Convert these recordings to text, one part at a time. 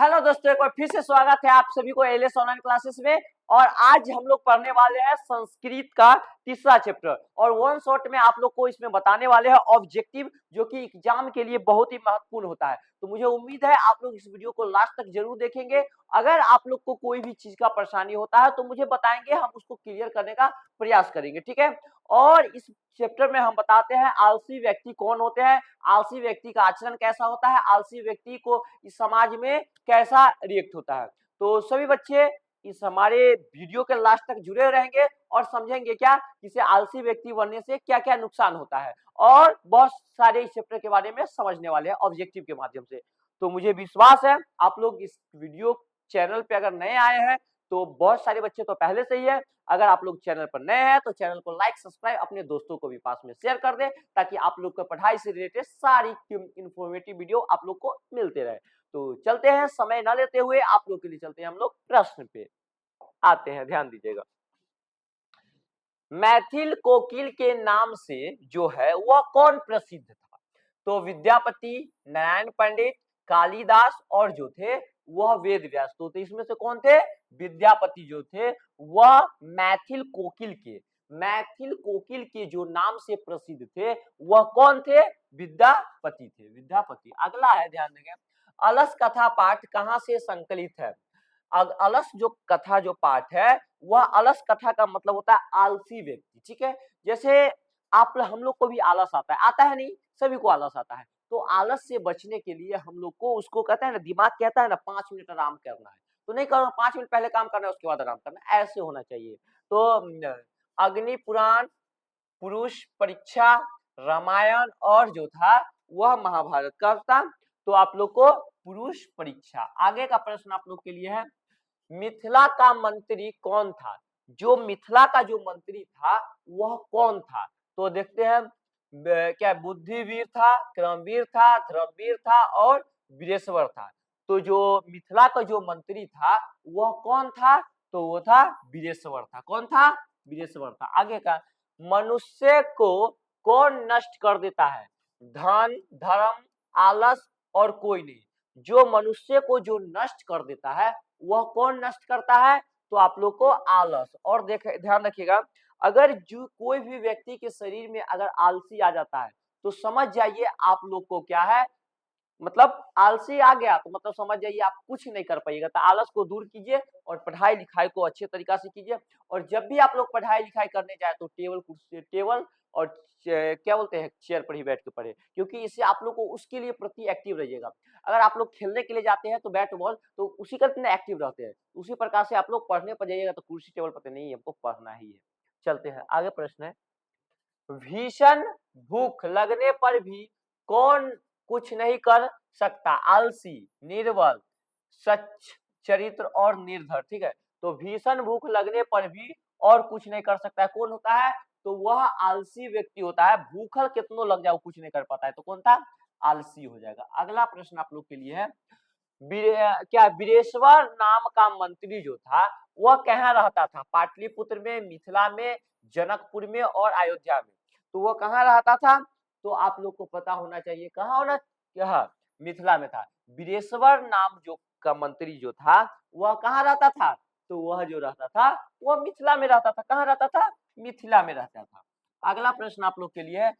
Hello दोस्तों, एक बार फिर से स्वागत है आप सभी को एलएस ऑनलाइन क्लासेस में। और आज हम लोग पढ़ने वाले हैं संस्कृत का तीसरा चैप्टर और वन शॉट में आप लोग को इसमें बताने वाले हैं ऑब्जेक्टिव, जो कि एग्जाम के लिए बहुत ही महत्वपूर्ण होता है। तो मुझे उम्मीद है आप लोग इस वीडियो को लास्ट तक जरूर देखेंगे। अगर आप लोग को कोई भी चीज का परेशानी होता है तो मुझे बताएंगे, हम उसको क्लियर करने का प्रयास करेंगे, ठीक है। और इस चैप्टर में हम बताते हैं आलसी व्यक्ति कौन होते हैं, आलसी व्यक्ति का आचरण कैसा होता है, आलसी व्यक्ति को इस समाज में कैसा रिएक्ट होता है। तो सभी बच्चे इस हमारे वीडियो के लास्ट तक जुड़े रहेंगे और समझेंगे क्या इसे आलसी व्यक्ति बनने से क्या क्या नुकसान होता है, और बहुत सारे इस चैप्टर के बारे में समझने वाले हैं ऑब्जेक्टिव के माध्यम से। तो मुझे विश्वास है आप लोग इस वीडियो चैनल पे अगर नए आए हैं तो बहुत सारे बच्चे तो पहले से ही है। अगर आप लोग चैनल पर नए हैं तो चैनल को लाइक सब्सक्राइब अपने दोस्तों को भी पास में शेयर कर दें, ताकि आप लोग को पढ़ाई से रिलेटेड सारी इंफॉर्मेटिव वीडियो आप लोग को मिलते रहे। तो चलते हैं, समय न लेते हुए आप लोग के लिए चलते हैं हम लोग प्रश्न पे आते हैं, ध्यान दीजिएगा। मैथिल कोकिल के नाम से जो है वह कौन प्रसिद्ध था? तो विद्यापति, नारायण पंडित, कालिदास और जो थे वह वेद व्यास। तो इसमें से कौन थे? विद्यापति जो थे वह मैथिल कोकिल के जो नाम से प्रसिद्ध थे वह कौन थे? विद्यापति थे, विद्यापति। अगला है, ध्यान देंगे, अलस कथा पाठ कहाँ से संकलित है? अलस जो कथा जो पाठ है वह अलस कथा का मतलब होता है आलसी व्यक्ति, ठीक है। जैसे हम लोग को भी आलस आता है नहीं, सभी को आलस आता है। तो आलस से बचने के लिए हम लोग को उसको कहता है ना, दिमाग कहता है ना 5 मिनट आराम करना है, तो नहीं करना, 5 मिनट पहले काम करना है उसके बाद आराम करना है, ऐसे होना चाहिए। तो अग्नि पुराण, पुरुष परीक्षा, रामायण और जो था वह महाभारत का था। तो आप लोग को पुरुष परीक्षा। आगे का प्रश्न आप लोग के लिए है, मिथिला का मंत्री कौन था? जो मिथिला का जो मंत्री था वह कौन था? तो देखते हैं, क्या बुद्धिवीर था, क्रमवीर था, धर्मवीर था और वीरेश्वर था। तो जो मिथिला का जो मंत्री था वह कौन था? तो वो था वीरेश्वर था। कौन था? वीरेश्वर था। आगे का, मनुष्य को कौन नष्ट कर देता है? धन, धर्म, आलस और कोई नहीं। जो मनुष्य को जो नष्ट कर देता है वह कौन नष्ट करता है? तो आप लोग को आलस। और ध्यान रखिएगा, अगर जो कोई भी व्यक्ति के शरीर में अगर आलसी आ जाता है तो समझ जाइए आप लोग को क्या है, मतलब आलसी आ गया तो मतलब समझ जाइए आप कुछ नहीं कर पाइएगा। तो आलस को दूर कीजिए और पढ़ाई लिखाई को अच्छे तरीका से कीजिए। और जब भी आप लोग पढ़ाई लिखाई करने जाए तो टेबल और क्या बोलते हैं, चेयर पर ही बैठ के पढ़े, क्योंकि इससे आप लोग को उसके लिए प्रति एक्टिव रहिएगा। अगर आप लोग खेलने के लिए जाते हैं तो बैट बॉल तो उसी का इतना एक्टिव रहते हैं, उसी प्रकार से आप लोग पढ़ने पर जाइएगा तो कुर्सी टेबल पर नहीं, हमको पढ़ना ही है। चलते हैं, आगे प्रश्न है, भीषण भूख लगने पर भी कौन कुछ नहीं कर सकता? आलसी, निर्बल, सच चरित्र और निर्धर, ठीक है। तो भीषण भूख लगने पर भी और कुछ नहीं कर सकता है, कौन होता है? तो वह आलसी व्यक्ति होता है। भूखल कितनों लग जाओ कुछ नहीं कर पाता है, तो कौन था? आलसी हो जाएगा। अगला प्रश्न आप लोग के लिए है, क्या वीरेश्वर नाम का मंत्री जो था वह कहाँ रहता था? पाटलिपुत्र में, मिथिला में, जनकपुर में और अयोध्या में। तो वह कहाँ रहता था? तो आप लोग को पता होना चाहिए, कहाँ होना, यह मिथिला में था। वीरेश्वर नाम जो का मंत्री जो था वह कहाँ रहता था? तो वह जो रहता था वह मिथिला में रहता था। कहाँ रहता था? मिथिला में रहता था। अगला प्रश्न आप लोग के लिए है,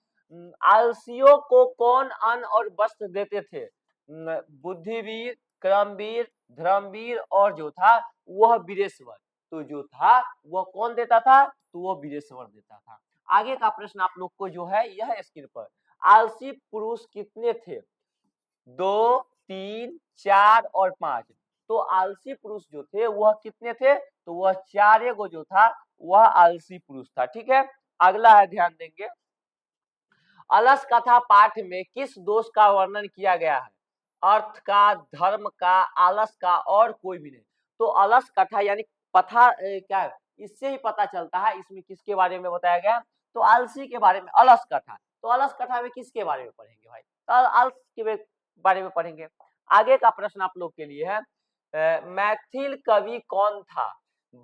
आलसियों को कौन अन्न और वस्त्र देते थे? बुद्धिवीर, क्रमवीर, धर्मवीर और जो था वह वीरेश्वर। तो जो था वह कौन देता था? तो वह वीरेश्वर देता था। आगे का प्रश्न आप लोग को जो है यह स्क्रीन पर, आलसी पुरुष कितने थे? 2, 3, 4 और 5। तो आलसी पुरुष जो थे वह कितने थे? तो वह 4 गो जो था वह आलसी पुरुष था, ठीक है। अगला है, ध्यान देंगे, अलस कथा पाठ में किस दोष का वर्णन किया गया है? अर्थ का, धर्म का, आलस का और कोई भी नहीं। तो अलस कथा यानी पथा क्या है, इससे ही पता चलता है इसमें किसके बारे में बताया गया। तो आलसी के बारे में अलस कथा। तो अलस कथा में किसके बारे में पढ़ेंगे भाई? तो आलस के बारे में पढ़ेंगे। आगे का प्रश्न आप लोग के लिए है, मैथिल कवि कौन था?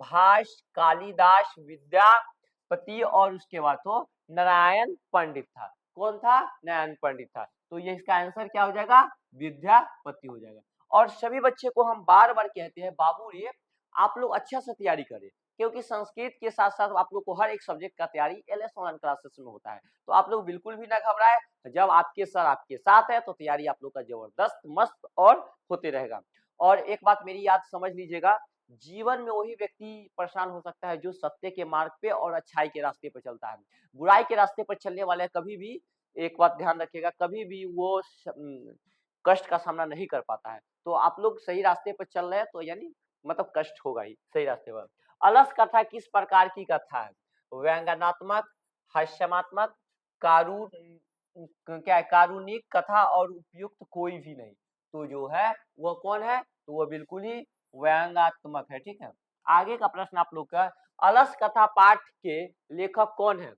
भाष, कालिदास, विद्यापति और उसके बाद तो नारायण पंडित था। कौन था? नारायण पंडित था। तो ये इसका आंसर क्या हो जाएगा? विद्यापति हो जाएगा। और सभी बच्चे को हम बार बार कहते हैं बाबू रे आप लोग अच्छा से तैयारी करें, क्योंकि संस्कृत के साथ साथ आप लोग को हर एक सब्जेक्ट का तैयारी एलएस ऑनलाइन क्लासेस में होता है। तो आप लोग बिल्कुल भी ना घबराए, जब आपके सर आपके साथ है तो तैयारी आप लोग का जबरदस्त मस्त और होते रहेगा। और एक बात मेरी याद समझ लीजिएगा, जीवन में वही व्यक्ति परेशान हो सकता है जो सत्य के मार्ग पे और अच्छाई के रास्ते पर चलता है। बुराई के रास्ते पर चलने वाले कभी भी, एक बात ध्यान रखिएगा, कभी भी वो कष्ट का सामना नहीं कर पाता है। तो आप लोग सही रास्ते पर चल रहे हैं तो यानी मतलब कष्ट होगा ही सही रास्ते पर। अलस कथा किस प्रकार की कथा है? व्यंग्यात्मक, हास्यात्मक, कारुण, क्या है, कारुणिक कथा और उपयुक्त कोई भी नहीं। तो जो है वह कौन है? तो वह बिल्कुल ही व्यंग्यात्मक है। ठीक है, आगे का प्रश्न आप लोग का, अलस कथा पाठ के लेखक कौन है?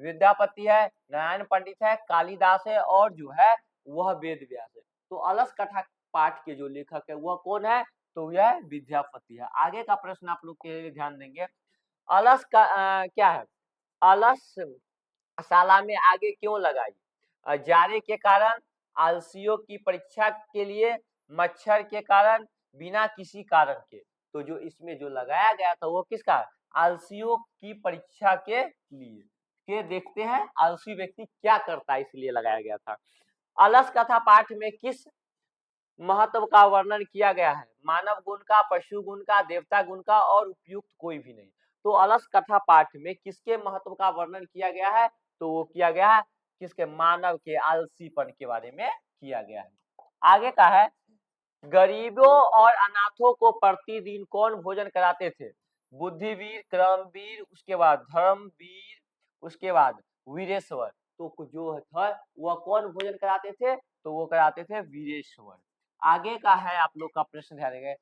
विद्यापति है, नारायण पंडित है, कालिदास है और जो है वह वेद व्यास है। तो अलस कथा पाठ के जो लेखक है वह कौन है? तो यह विद्यापति है। आगे का प्रश्न आप लोग के लिए ध्यान देंगे, अलस का क्या है? अलस शाला में आगे क्यों लगाई? जाड़े के कारण, आलसियों की परीक्षा के लिए, मच्छर के कारण, बिना किसी कारण के। तो जो इसमें जो लगाया गया था वो किसका? आलसियों की परीक्षा के लिए। के देखते हैं आलसी व्यक्ति क्या करता है, इसलिए लगाया गया था। अलस कथा पाठ में किस महत्व का वर्णन किया गया है? मानव गुण का, पशु गुण का, देवता गुण का और उपयुक्त कोई भी नहीं। तो अलस कथा पाठ में किसके महत्व का वर्णन किया गया है? तो वो किया गया है किसके? मानव के आलसीपन के बारे में किया गया है। आगे का है, गरीबों और अनाथों को प्रतिदिन कौन भोजन कराते थे? बुद्धिवीर, क्रमवीर, उसके बाद धर्मवीर, उसके बाद वीरेश्वर। तो जो था वह कौन भोजन कराते थे? तो वो कराते थे वीरेश्वर। आगे का है आप लोग का प्रश्न ध्यान देंगे,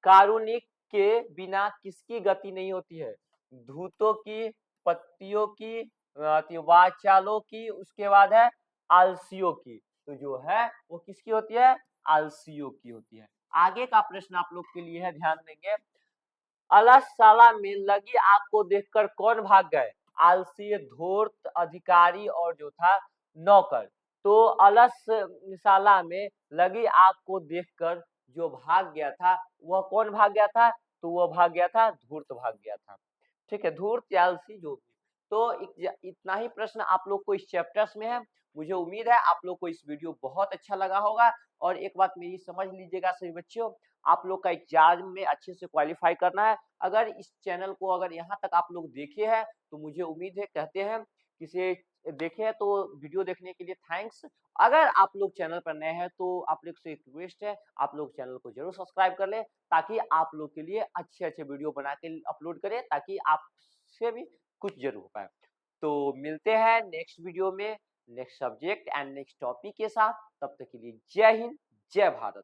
कारुणिक के बिना किसकी गति नहीं होती है? धूतों की, पत्तियों की, वाचालों की, उसके बाद है आलसियों की। तो जो है वो किसकी होती है? आलसियों की होती है। आगे का प्रश्न आप लोग के लिए है, ध्यान देंगे, अलसशाला में लगी आग को देखकर कौन भाग गए? आलसी, धूर्त, अधिकारी और जो था नौकर। तो अलसशाला में लगी आग को देखकर जो भाग गया था वह कौन भाग गया था? तो वह भाग गया था धूर्त भाग गया था। ठीक है, धूर्त या आलसी जो भी। तो इतना ही प्रश्न आप लोग को इस चैप्टर्स में है। मुझे उम्मीद है आप लोग को इस वीडियो बहुत अच्छा लगा होगा। और एक बात मेरी समझ लीजिएगा सभी बच्चों, आप लोग का एग्जाम में अच्छे से क्वालिफाई करना है। अगर इस चैनल को अगर यहाँ तक आप लोग देखे हैं तो मुझे उम्मीद है, कहते हैं किसे देखे हैं तो वीडियो देखने के लिए थैंक्स। अगर आप लोग चैनल पर नए हैं तो आप लोग से एक रिक्वेस्ट है, आप लोग चैनल को जरूर सब्सक्राइब कर लें, ताकि आप लोग के लिए अच्छे अच्छे वीडियो बना के अपलोड करें, ताकि आपसे भी कुछ जरूर हो पाए। तो मिलते हैं नेक्स्ट वीडियो में next subject and next topic के साथ। तब तक के लिए जय हिंद, जय भारत।